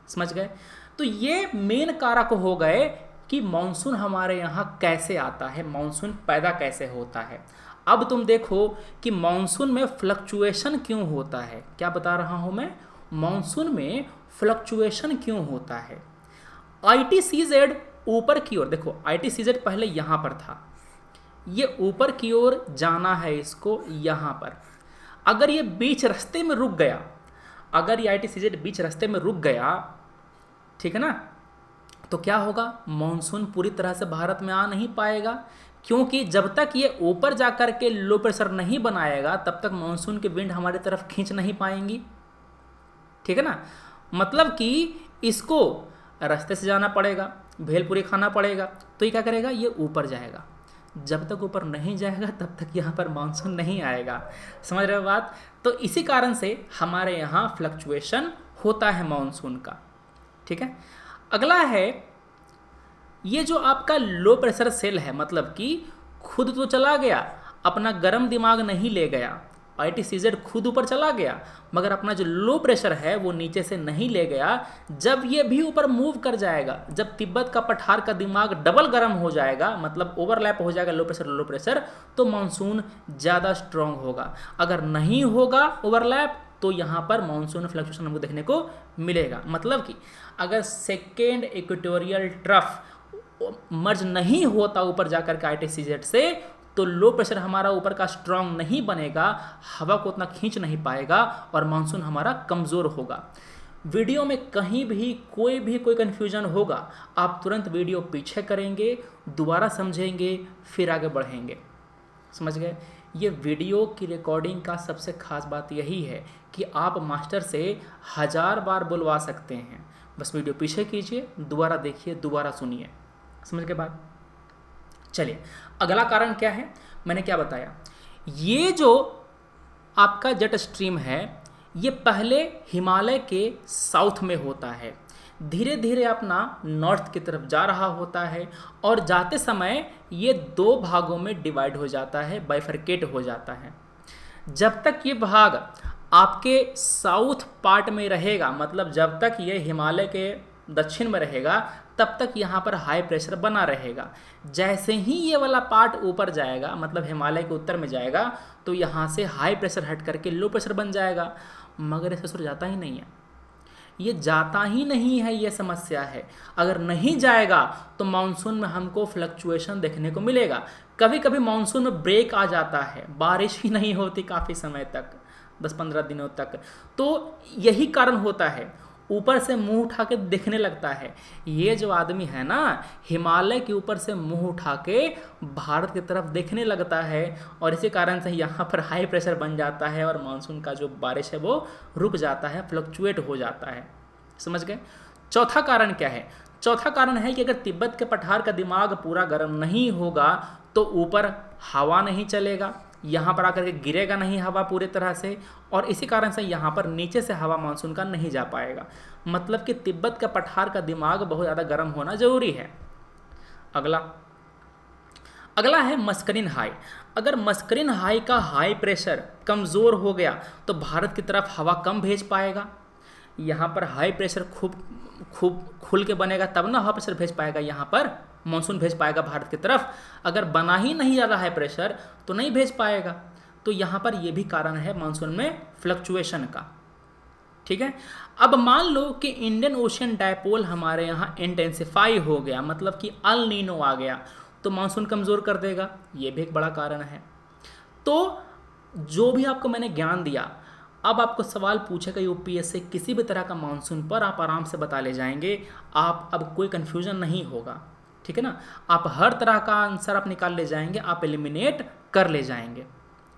समझ गए? तो ये मेन कारक हो गए कि मानसून हमारे यहाँ कैसे आता है, मानसून पैदा कैसे होता है। अब तुम देखो कि मानसून में फ्लक्चुएशन क्यों होता है। क्या बता रहा हूँ मैं? मानसून में फ्लक्चुएशन क्यों होता है। ITCZ ऊपर की ओर, देखो ITCZ पहले यहाँ पर था, ये ऊपर की ओर जाना है इसको यहाँ पर। अगर ये बीच रास्ते में रुक गया, अगर ये ITCZ बीच रास्ते में रुक गया, ठीक है ना, तो क्या होगा? मानसून पूरी तरह से भारत में आ नहीं पाएगा, क्योंकि जब तक ये ऊपर जाकर के लो प्रेशर नहीं बनाएगा तब तक मानसून के विंड हमारी तरफ खींच नहीं पाएंगी। ठीक है ना। मतलब कि इसको रास्ते से जाना पड़ेगा, भेलपुरी खाना पड़ेगा, तो ये क्या करेगा? ये ऊपर जाएगा। जब तक ऊपर नहीं जाएगा तब तक यहाँ पर मानसून नहीं आएगा। समझ रहे हो बात? तो इसी कारण से हमारे यहाँ फ्लक्चुएशन होता है मानसून का। ठीक है। अगला है ये जो आपका लो प्रेशर सेल है, मतलब कि खुद तो चला गया, अपना गर्म दिमाग नहीं ले गया। ITCZ खुद ऊपर चला गया, मगर अपना जो लो प्रेशर है वो नीचे से नहीं ले गया। जब ये भी ऊपर मूव कर जाएगा, जब तिब्बत का पठार का दिमाग डबल गर्म हो जाएगा, मतलब ओवरलैप हो जाएगा लो प्रेशर, तो मानसून ज़्यादा स्ट्रांग होगा। अगर नहीं होगा ओवरलैप तो यहाँ पर मानसून फ्लक्चुएशन हमको देखने को मिलेगा। मतलब कि अगर सेकेंड इक्वेटोरियल ट्रफ मर्ज नहीं होता ऊपर जाकर के ITCZ से, तो लो प्रेशर हमारा ऊपर का स्ट्रांग नहीं बनेगा, हवा को उतना खींच नहीं पाएगा और मानसून हमारा कमज़ोर होगा। वीडियो में कहीं भी कोई कन्फ्यूजन होगा, आप तुरंत वीडियो पीछे करेंगे, दोबारा समझेंगे, फिर आगे बढ़ेंगे। समझ गए? ये वीडियो की रिकॉर्डिंग का सबसे खास बात यही है कि आप मास्टर से 1000 बार बुलवा सकते हैं। बस वीडियो पीछे कीजिए, दोबारा देखिए, दोबारा सुनिए। समझ के बाद चलिए, अगला कारण क्या है? मैंने क्या बताया, ये जो आपका जेट स्ट्रीम है ये पहले हिमालय के साउथ में होता है, धीरे धीरे अपना नॉर्थ की तरफ जा रहा होता है और जाते समय ये 2 भागों में डिवाइड हो जाता है, बाइफरकेट हो जाता है। जब तक ये भाग आपके साउथ पार्ट में रहेगा, मतलब जब तक ये हिमालय के दक्षिण में रहेगा, तब तक यहाँ पर हाई प्रेशर बना रहेगा। जैसे ही ये वाला पार्ट ऊपर जाएगा, मतलब हिमालय के उत्तर में जाएगा, तो यहाँ से हाई प्रेशर हट करके लो प्रेशर बन जाएगा। मगर ये ससुर जाता ही नहीं है, ये जाता ही नहीं है, ये समस्या है। अगर नहीं जाएगा तो मानसून में हमको फ्लक्चुएशन देखने को मिलेगा। कभी कभी मानसून में ब्रेक आ जाता है, बारिश ही नहीं होती काफ़ी समय तक, 10-15 दिनों तक। तो यही कारण होता है, ऊपर से मुंह उठा के देखने लगता है। ये जो आदमी है ना, हिमालय के ऊपर से मुंह उठा के भारत की तरफ देखने लगता है, और इसी कारण से यहाँ पर हाई प्रेशर बन जाता है और मानसून का जो बारिश है वो रुक जाता है, फ्लक्चुएट हो जाता है। समझ गए? चौथा कारण क्या है? चौथा कारण है कि अगर तिब्बत के पठार का दिमाग पूरा गर्म नहीं होगा तो ऊपर हवा नहीं चलेगा, यहाँ पर आकर के गिरेगा नहीं हवा पूरी तरह से, और इसी कारण से यहाँ पर नीचे से हवा मानसून का नहीं जा पाएगा। मतलब कि तिब्बत का पठार का दिमाग बहुत ज़्यादा गर्म होना जरूरी है। अगला है मस्करिन हाई। अगर मस्करिन हाई का हाई प्रेशर कमज़ोर हो गया तो भारत की तरफ हवा कम भेज पाएगा। यहाँ पर हाई प्रेशर खूब खुल के बनेगा तब ना हवा प्रेशर भेज पाएगा, यहाँ पर मानसून भेज पाएगा भारत की तरफ। अगर बना ही नहीं ज़्यादा हाई प्रेशर तो नहीं भेज पाएगा। तो यहाँ पर ये भी कारण है मानसून में फ्लक्चुएशन का। ठीक है, अब मान लो कि इंडियन ओशियन डायपोल हमारे यहाँ इंटेंसिफाई हो गया, मतलब कि अल नीनो आ गया, तो मानसून कमज़ोर कर देगा। ये भी एक बड़ा कारण है। तो जो भी आपको मैंने ज्ञान दिया, अब आपको सवाल पूछेगा यूपीएससी किसी भी तरह का मानसून पर, आप आराम से बता ले जाएंगे। आप अब कोई कन्फ्यूजन नहीं होगा, ठीक है ना। आप हर तरह का आंसर आप निकाल ले जाएंगे, आप एलिमिनेट कर ले जाएंगे।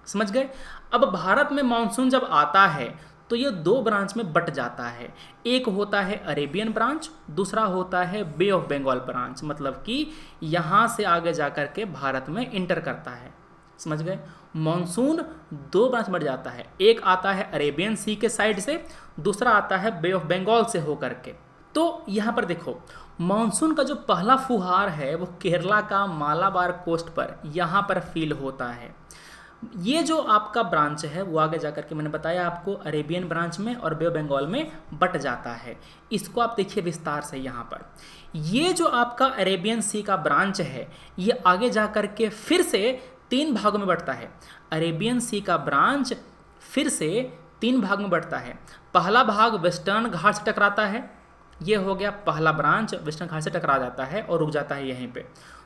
समझ गए? अब भारत में मानसून जब आता है तो ये 2 ब्रांच में बट जाता है। एक होता है अरेबियन ब्रांच, दूसरा होता है बे ऑफ बंगाल ब्रांच, मतलब कि यहाँ से आगे जा कर के भारत में इंटर करता है। समझ गए? मानसून 2 ब्रांच बढ़ जाता है, एक आता है अरेबियन सी के साइड से, दूसरा आता है बे ऑफ बंगाल से होकर के। तो यहाँ पर देखो, मानसून का जो पहला फुहार है वो केरला का मालाबार कोस्ट पर यहाँ पर फील होता है। ये जो आपका ब्रांच है वो आगे जाकर के मैंने बताया आपको अरेबियन ब्रांच में और बे ऑफ बंगाल में बट जाता है। इसको आप देखिए विस्तार से। यहाँ पर ये जो आपका अरेबियन सी का ब्रांच है ये आगे जाकर के फिर से 3 भागों में बढ़ता है। अरेबियन सी का ब्रांच फिर से 3 भाग में बढ़ता है। पहला भाग वेस्टर्न घाट से टकराता है, ये हो गया पहला ब्रांच, वेस्टर्न घाट से टकरा जाता है और रुक जाता है यहीं पे।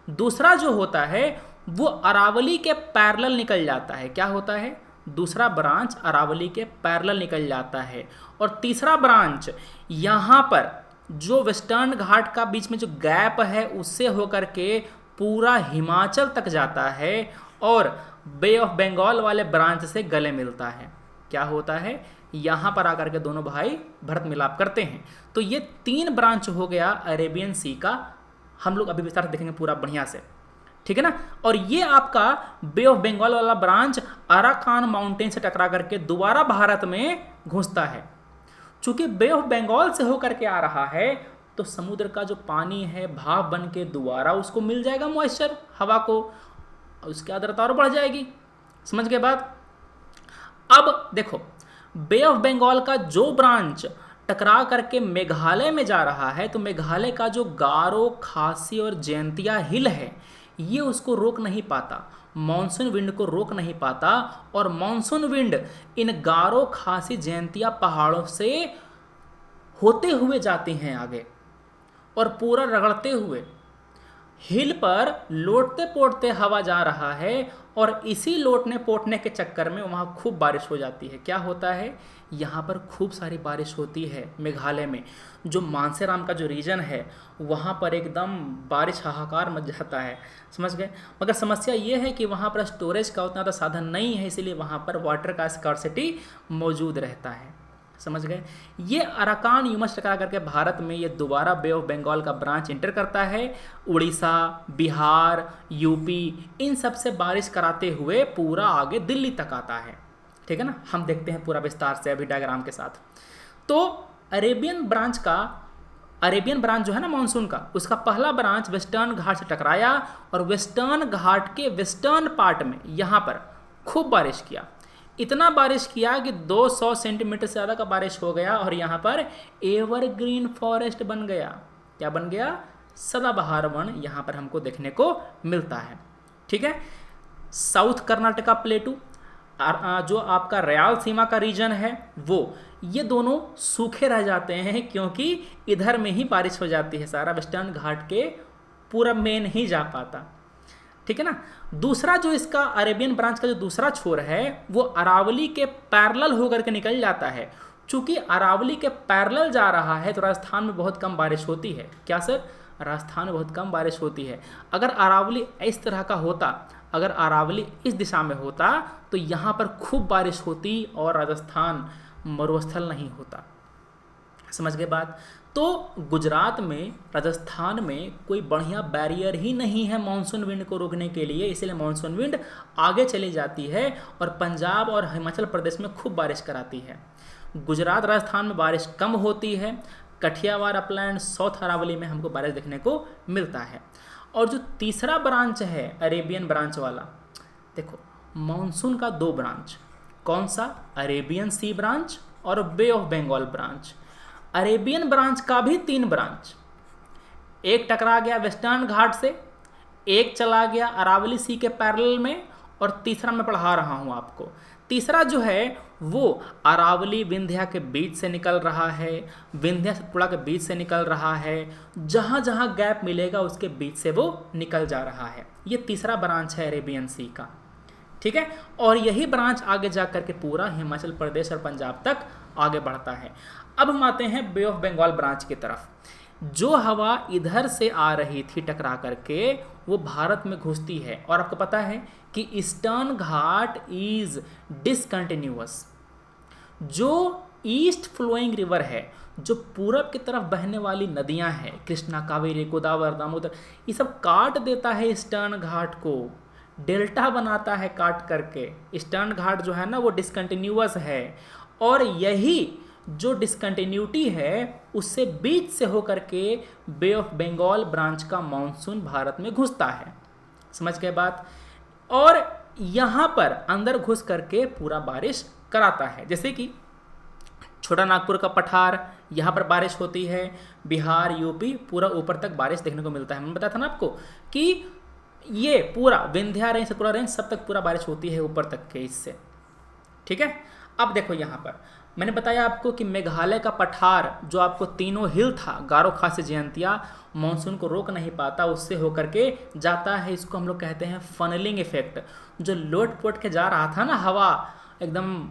दूसरा जो होता है वो अरावली के पैरेलल निकल जाता है। क्या होता है? दूसरा ब्रांच अरावली के पैरेलल निकल जाता है। और तीसरा ब्रांच यहाँ पर जो वेस्टर्न घाट का बीच में जो गैप है उससे होकर के पूरा हिमाचल तक जाता है और बे ऑफ बंगाल वाले ब्रांच से गले मिलता है। क्या होता है? यहाँ पर आकर के दोनों भाई भरत मिलाप करते हैं। तो ये 3 ब्रांच हो गया अरेबियन सी का। हम लोग अभी विस्तार से देखेंगे पूरा बढ़िया से, ठीक है ना। और ये आपका बे ऑफ बंगाल वाला ब्रांच अराकान माउंटेन से टकरा करके दोबारा भारत में घुसता है। चूंकि बे ऑफ बंगाल से होकर के आ रहा है तो समुद्र का जो पानी है भाप बन के दोबारा उसको मिल जाएगा मॉइस्चर हवा को, उसकी आर्द्रता और बढ़ जाएगी। समझ के बाद अब देखो, बे ऑफ बंगाल का जो ब्रांच टकरा करके मेघालय में जा रहा है तो मेघालय का जो गारो, खासी और जयंतिया हिल है ये उसको रोक नहीं पाता, मानसून विंड को रोक नहीं पाता। और मानसून विंड इन गारो, खासी, जयंतिया पहाड़ों से होते हुए जाते हैं आगे और पूरा रगड़ते हुए हिल पर लोटते पोटते हवा जा रहा है और इसी लोटने पोटने के चक्कर में वहाँ खूब बारिश हो जाती है। क्या होता है, यहाँ पर खूब सारी बारिश होती है मेघालय में। जो मानसेराम का जो रीजन है वहाँ पर एकदम बारिश हाहाकार मच जाता है, समझ गए। मगर समस्या ये है कि वहाँ पर स्टोरेज का उतना ज़्यादा साधन नहीं है, इसीलिए वहाँ पर वाटर का स्कार्सिटी मौजूद रहता है, समझ गए। ये अराकान ह्यूमस टकरा करके भारत में ये दोबारा बे ऑफ बंगाल का ब्रांच इंटर करता है। उड़ीसा, बिहार, यूपी इन सब से बारिश कराते हुए पूरा आगे दिल्ली तक आता है, ठीक है ना। हम देखते हैं पूरा विस्तार से अभी डायग्राम के साथ। तो अरेबियन ब्रांच जो है ना मानसून का, उसका पहला ब्रांच वेस्टर्न घाट से टकराया और वेस्टर्न घाट के वेस्टर्न पार्ट में यहाँ पर खूब बारिश किया। इतना बारिश किया कि 200 सेंटीमीटर से ज़्यादा का बारिश हो गया और यहाँ पर एवरग्रीन फॉरेस्ट बन गया। क्या बन गया, सदाबहार वन यहाँ पर हमको देखने को मिलता है, ठीक है। साउथ कर्नाटका प्लेटू जो आपका रयाल सीमा का रीजन है ये दोनों सूखे रह जाते हैं, क्योंकि इधर में ही बारिश हो जाती है, सारा वेस्टर्न घाट के पूरा में नहीं जा पाता, ठीक है ना। दूसरा जो इसका अरेबियन ब्रांच का जो दूसरा छोर है वो अरावली के पैरेलल होकर के निकल जाता है। चूंकि अरावली के पैरेलल जा रहा है तो राजस्थान में बहुत कम बारिश होती है। क्या सर, राजस्थान में बहुत कम बारिश होती है। अगर अरावली इस तरह का होता, अगर अरावली इस दिशा में होता तो यहाँ पर खूब बारिश होती और राजस्थान मरुस्थल नहीं होता, समझ गए बात। तो गुजरात में, राजस्थान में कोई बढ़िया बैरियर ही नहीं है मानसून विंड को रोकने के लिए, इसलिए मानसून विंड आगे चली जाती है और पंजाब और हिमाचल प्रदेश में खूब बारिश कराती है। गुजरात राजस्थान में बारिश कम होती है। कठियावाड़, अपलैंड, साउथ अरावली में हमको बारिश देखने को मिलता है। और जो तीसरा ब्रांच है अरेबियन ब्रांच वाला, देखो मानसून का 2 ब्रांच, कौन सा, अरेबियन सी ब्रांच और Bay of Bengal branch. Arabian branch का भी 3 ब्रांच, एक टकरा गया वेस्टर्न घाट से, एक चला गया अरावली सी के पैरेलल में और तीसरा मैं पढ़ा रहा हूँ आपको। तीसरा जो है वो अरावली विंध्या के बीच से निकल रहा है, विंध्या सतपुड़ा के बीच से निकल रहा है, जहाँ जहाँ गैप मिलेगा उसके बीच से वो निकल जा रहा है। ये तीसरा ब्रांच है अरेबियन सी का, ठीक है। और यही ब्रांच आगे जा करके पूरा हिमाचल प्रदेश और पंजाब तक आगे बढ़ता है। अब हम आते हैं बे ऑफ बंगाल ब्रांच की तरफ। जो हवा इधर से आ रही थी टकरा करके वो भारत में घुसती है, और आपको पता है कि ईस्टर्न घाट इज डिसकंटिन्यूअस। जो ईस्ट फ्लोइंग रिवर है, जो पूरब की तरफ बहने वाली नदियां हैं, कृष्णा, कावेरी, गोदावरी, दामोदर, ये सब काट देता है ईस्टर्न घाट को, डेल्टा बनाता है काट करके। ईस्टर्न घाट जो है ना वो डिसकंटिन्यूअस है, और यही जो डिसकंटिन्यूटी है उससे बीच से होकर के बे ऑफ बंगाल ब्रांच का मानसून भारत में घुसता है, समझ गए बात। और यहाँ पर अंदर घुस करके पूरा बारिश कराता है। जैसे कि छोटा नागपुर का पठार, यहाँ पर बारिश होती है, बिहार, यूपी पूरा ऊपर तक बारिश देखने को मिलता है। मैंने बताया था ना आपको कि ये पूरा विंध्या रेंज, सतपुड़ा रेंज सब तक पूरा बारिश होती है ऊपर तक के इससे, ठीक है। अब देखो यहाँ पर मैंने बताया आपको कि मेघालय का पठार जो आपको तीनों हिल था, गारो, खासी, जयंतिया, मानसून को रोक नहीं पाता, उससे होकर के जाता है। इसको हम लोग कहते हैं फनलिंग इफेक्ट। जो लोट पोट के जा रहा था ना हवा एकदम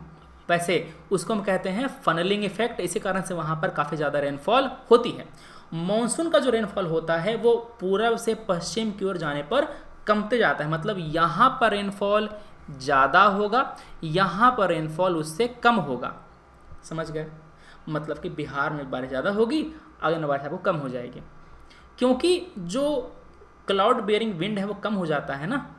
वैसे, उसको हम कहते हैं फनलिंग इफेक्ट। इसी कारण से वहाँ पर काफ़ी ज़्यादा रेनफॉल होती है। मानसून का जो रेनफॉल होता है वो पूर्व से पश्चिम की ओर जाने पर कमते जाता है। मतलब यहाँ पर रेनफॉल ज़्यादा होगा, यहाँ पर रेनफॉल उससे कम होगा, समझ गए। मतलब कि बिहार में बारिश ज़्यादा होगी, आगे में बारिश आपको कम हो जाएगी, क्योंकि जो क्लाउड बेयरिंग विंड है वो कम हो जाता है ना,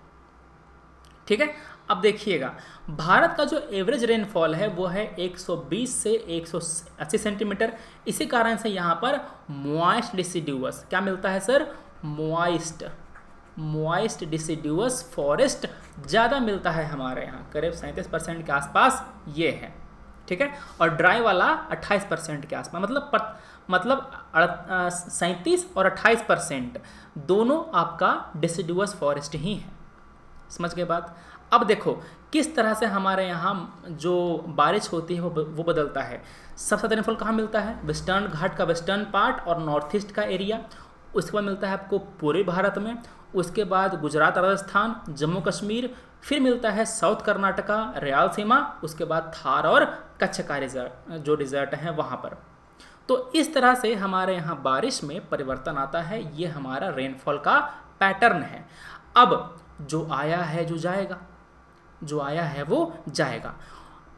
ठीक है। अब देखिएगा भारत का जो एवरेज रेनफॉल है वो है 120 से 180 सेंटीमीटर। इसी कारण से यहाँ पर मॉइस्ट डिसिड्यूअस क्या मिलता है सर, मॉइस्ट डिसिड्यूअस फॉरेस्ट ज़्यादा मिलता है हमारे यहाँ, करीब 37% के आसपास ये है, ठीक है। और ड्राई वाला 28% के आसपास, मतलब 37 और 28% दोनों आपका डिसिड्यूअस फॉरेस्ट ही है, समझ गए बात। अब देखो किस तरह से हमारे यहाँ जो बारिश होती है वो बदलता है। सबसे ज़्यादा रेनफॉल कहाँ मिलता है, वेस्टर्न घाट का वेस्टर्न पार्ट और नॉर्थ ईस्ट का एरिया। उसके बाद मिलता है आपको पूरे भारत में, उसके बाद गुजरात, राजस्थान, जम्मू कश्मीर, फिर मिलता है साउथ कर्नाटका, रायलसीमा, उसके बाद थार और कच्छ का जो डिजर्ट है वहाँ पर। तो इस तरह से हमारे यहाँ बारिश में परिवर्तन आता है। ये हमारा रेनफॉल का पैटर्न है। अब जो आया है जो जाएगा, जो आया है वो जाएगा।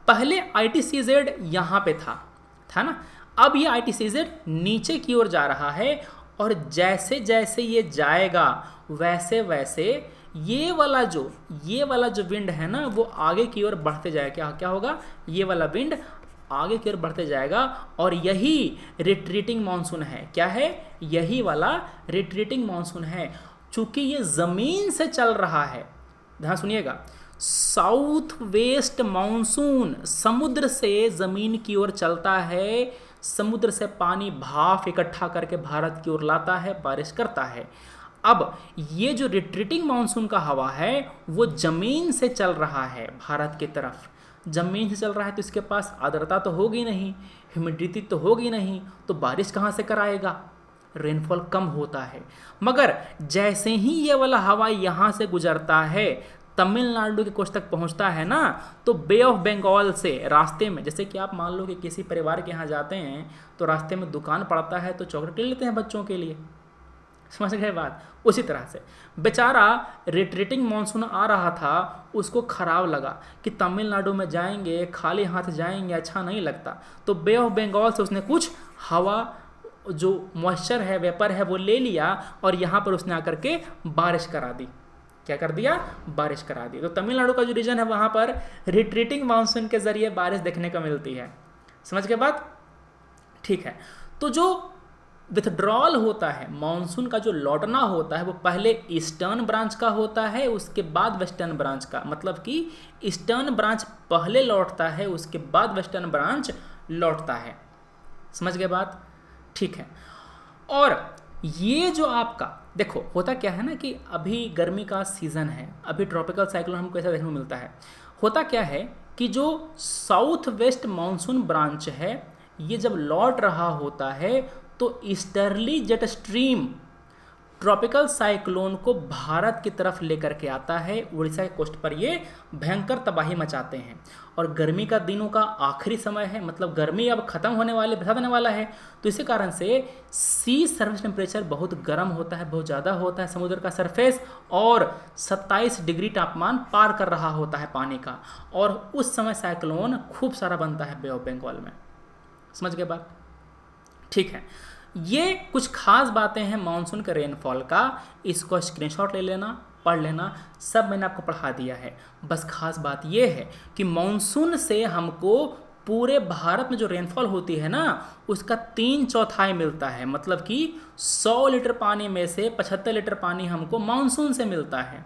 पहले ITCZ यहाँ पे था ना। अब ये ITCZ नीचे की ओर जा रहा है और जैसे जैसे ये जाएगा वैसे वैसे ये वाला जो विंड है ना वो आगे की ओर बढ़ते जाएगा। क्या होगा? ये वाला विंड आगे की ओर बढ़ते जाएगा और यही रिट्रीटिंग मानसून है। क्या है? यही वाला रिट्रीटिंग मानसून है। चूंकि ये जमीन से चल रहा है, ध्यान सुनिएगा, साउथ वेस्ट मानसून समुद्र से जमीन की ओर चलता है, समुद्र से पानी भाप इकट्ठा करके भारत की ओर लाता है, बारिश करता है। अब ये जो रिट्रीटिंग मानसून का हवा है वो जमीन से चल रहा है भारत की तरफ। जमीन से चल रहा है तो इसके पास आर्द्रता तो होगी नहीं, ह्यूमिडिटी तो होगी नहीं, तो बारिश कहाँ से कराएगा? रेनफॉल कम होता है। मगर जैसे ही ये वाला हवा यहाँ से गुजरता है, तमिलनाडु के कोस्ट तक पहुँचता है ना, तो बे ऑफ बंगाल से रास्ते में, जैसे कि आप मान लो कि किसी परिवार के यहाँ जाते हैं तो रास्ते में दुकान पड़ता है तो चॉकलेट ले लेते हैं बच्चों के लिए, समझ गए बात? उसी तरह से बेचारा रिट्रीटिंग मानसून आ रहा था, उसको खराब लगा कि तमिलनाडु में जाएंगे खाली हाथ जाएंगे, अच्छा नहीं लगता, तो बे ऑफ बंगाल से उसने कुछ हवा जो मॉइस्चर है, वेपर है, वो ले लिया और यहाँ पर उसने आकर के बारिश करा दी। क्या कर दिया? बारिश करा दी। तो तमिलनाडु का जो रीजन है वहाँ पर रिट्रीटिंग मानसून के जरिए बारिश देखने को मिलती है। समझ के बात? ठीक है। तो जो विथड्रॉल होता है, मानसून का जो लौटना होता है, वो पहले ईस्टर्न ब्रांच का होता है, उसके बाद वेस्टर्न ब्रांच का। मतलब कि ईस्टर्न ब्रांच पहले लौटता है, उसके बाद वेस्टर्न ब्रांच लौटता है। समझ गए बात? ठीक है। और ये जो आपका देखो होता क्या है ना कि अभी गर्मी का सीज़न है, अभी ट्रॉपिकल साइक्लोन हमको ऐसा देखने को मिलता है। होता क्या है कि जो साउथ वेस्ट मानसून ब्रांच है ये जब लौट रहा होता है तो easterly jet stream tropical cyclone को भारत की तरफ लेकर के आता है। उड़ीसा के कोस्ट पर ये भयंकर तबाही मचाते हैं। और गर्मी का दिनों का आखिरी समय है, मतलब गर्मी अब खत्म होने वाला है, तो इसी कारण से सी सरफेस टेम्परेचर बहुत गर्म होता है, बहुत ज़्यादा होता है समुद्र का सरफेस, और 27 डिग्री तापमान पार कर रहा होता है पानी का। और उस समय साइक्लोन खूब सारा बनता है बे ऑफ बंगाल में। समझ गए बात? ठीक है। ये कुछ खास बातें हैं मानसून के रेनफॉल का, इसको स्क्रीनशॉट ले लेना, पढ़ लेना, सब मैंने आपको पढ़ा दिया है। बस खास बात ये है कि मानसून से हमको पूरे भारत में जो रेनफॉल होती है ना उसका 3/4 मिलता है। मतलब कि 100 लीटर पानी में से 75 लीटर पानी हमको मानसून से मिलता है।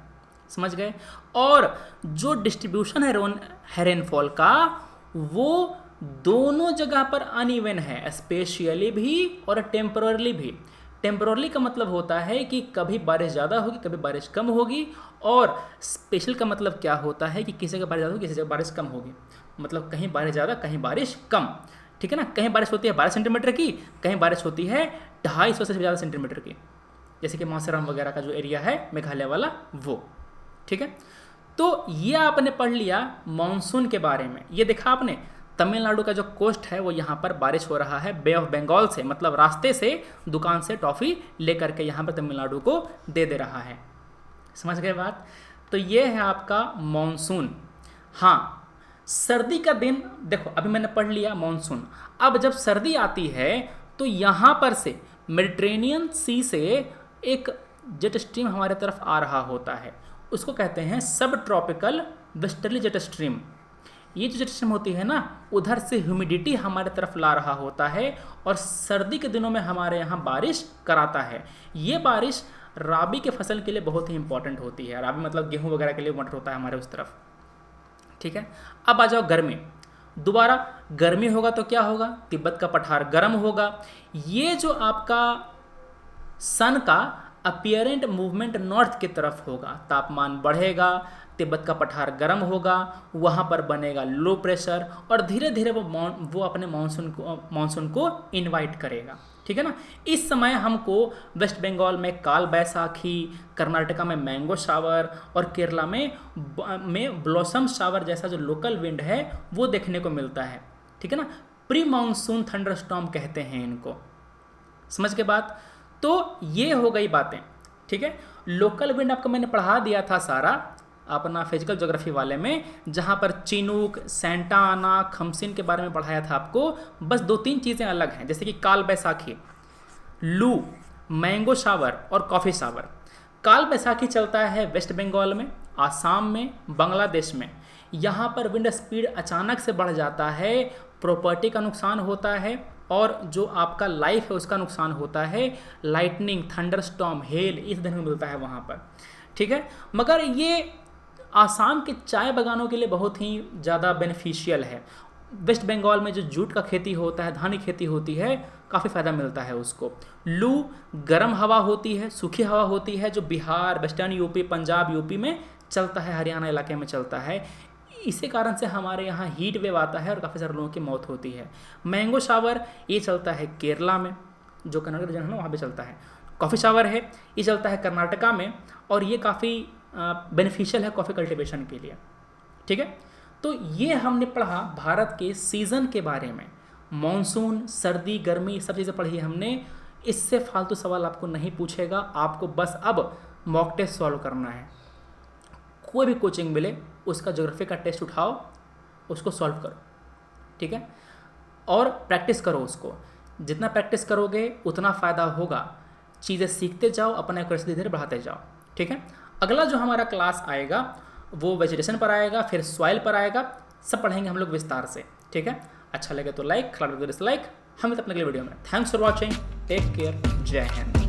समझ गए? और जो डिस्ट्रीब्यूशन है रेनफॉल का वो दोनों जगह पर अनइवन है, स्पेशियली भी और टेम्पररी भी। टेम्पररी का मतलब होता है कि कभी बारिश ज़्यादा होगी, कभी बारिश कम होगी, और स्पेशल का मतलब क्या होता है कि किसी जगह बारिश ज़्यादा होगी, किसी जगह बारिश कम होगी। मतलब कहीं बारिश ज़्यादा, कहीं बारिश कम, ठीक है ना। कहीं बारिश होती है 12 सेंटीमीटर की, कहीं बारिश होती है 250 से ज़्यादा सेंटीमीटर की, जैसे कि मासेराम वगैरह का जो एरिया है मेघालय वाला वो, ठीक है। तो ये आपने पढ़ लिया मानसून के बारे में। ये देखा आपने तमिलनाडु का जो कोस्ट है वो यहाँ पर बारिश हो रहा है बे ऑफ बंगाल से, मतलब रास्ते से दुकान से टॉफ़ी लेकर के यहाँ पर तमिलनाडु को दे रहा है। समझ गए बात? तो ये है आपका मानसून। हाँ, सर्दी का दिन देखो, अभी मैंने पढ़ लिया मानसून। अब जब सर्दी आती है तो यहाँ पर से मेडिटेरेनियन सी से एक जेट स्ट्रीम हमारे तरफ आ रहा होता है, उसको कहते हैं सब ट्रॉपिकल वेस्टर्ली जेट स्ट्रीम। ये जो जेट स्ट्रीम होती है ना उधर से ह्यूमिडिटी हमारे तरफ ला रहा होता है और सर्दी के दिनों में हमारे यहाँ बारिश कराता है। ये बारिश राबी के फसल के लिए बहुत ही इंपॉर्टेंट होती है। राबी मतलब गेहूँ वगैरह के लिए मटर होता है हमारे उस तरफ, ठीक है। अब आ जाओ गर्मी। दोबारा गर्मी होगा तो क्या होगा? तिब्बत का पठार गर्म होगा। ये जो आपका सन का अपीयरेंट मूवमेंट नॉर्थ की तरफ होगा, तापमान बढ़ेगा, तिब्बत का पठार गर्म होगा, वहाँ पर बनेगा लो प्रेशर और धीरे धीरे वो अपने मानसून को इनवाइट करेगा। ठीक है ना। इस समय हमको वेस्ट बंगाल में काल बैसाखी, कर्नाटका में मैंगो शावर और केरला में ब्लॉसम शावर जैसा जो लोकल विंड है वो देखने को मिलता है। ठीक है ना, प्री मानसून थंडरस्टॉर्म कहते हैं इनको। समझ के बात। तो ये हो गई बातें। ठीक है, लोकल विंड आपको मैंने पढ़ा दिया था सारा अपना फिजिकल ज्योग्राफी वाले में, जहाँ पर चिनूक, सेंटा आना, खमसिन के बारे में पढ़ाया था आपको। बस 2-3 चीज़ें अलग हैं, जैसे कि काल बैसाखी, लू, मैंगो शावर और कॉफ़ी शावर। काल बैसाखी चलता है वेस्ट बंगाल में, आसाम में, बांग्लादेश में। यहाँ पर विंड स्पीड अचानक से बढ़ जाता है, प्रॉपर्टी का नुकसान होता है और जो आपका लाइफ है उसका नुकसान होता है। लाइटनिंग, थंडरस्टॉर्म, हेल इस दिन में मिलता है वहाँ पर। ठीक है, मगर ये आसाम के चाय बागानों के लिए बहुत ही ज़्यादा बेनिफिशियल है। वेस्ट बंगाल में जो जूट का खेती होता है, धान की खेती होती है, काफ़ी फ़ायदा मिलता है उसको। लू गर्म हवा होती है, सूखी हवा होती है, जो Bihar, western UP, Punjab UP में चलता है, हरियाणा इलाके में चलता है। इसी कारण से हमारे यहाँ हीट वेव आता है और काफ़ी सारे लोगों की मौत होती है। मैंगो शावर ये चलता है केरला में, जो कर्नाटक रीजन है ना वहाँ पे चलता है। कॉफ़ी शावर है ये चलता है कर्नाटका में और ये काफ़ी बेनिफिशियल है कॉफ़ी कल्टीवेशन के लिए। ठीक है, तो ये हमने पढ़ा भारत के सीज़न के बारे में। मॉनसून, सर्दी, गर्मी सब चीज़ें पढ़ी हमने। इससे फालतू सवाल आपको नहीं पूछेगा, आपको बस अब मॉक टेस्ट सॉल्व करना है। कोई भी कोचिंग मिले उसका ज्योग्राफी का टेस्ट उठाओ, उसको सॉल्व करो। ठीक है, और प्रैक्टिस करो उसको। जितना प्रैक्टिस करोगे उतना फ़ायदा होगा। चीज़ें सीखते जाओ, अपना एक्यूरेसी धीरे धीरे बढ़ाते जाओ। ठीक है, अगला जो हमारा क्लास आएगा वो वेजिटेशन पर आएगा, फिर सॉइल पर आएगा। सब पढ़ेंगे हम लोग विस्तार से। ठीक है, अच्छा लगे तो लाइक, खराब लगे तो डिसलाइक। हम मिलते हैं अपने अगले वीडियो में। Thanks for watching, take care, जय हिंद।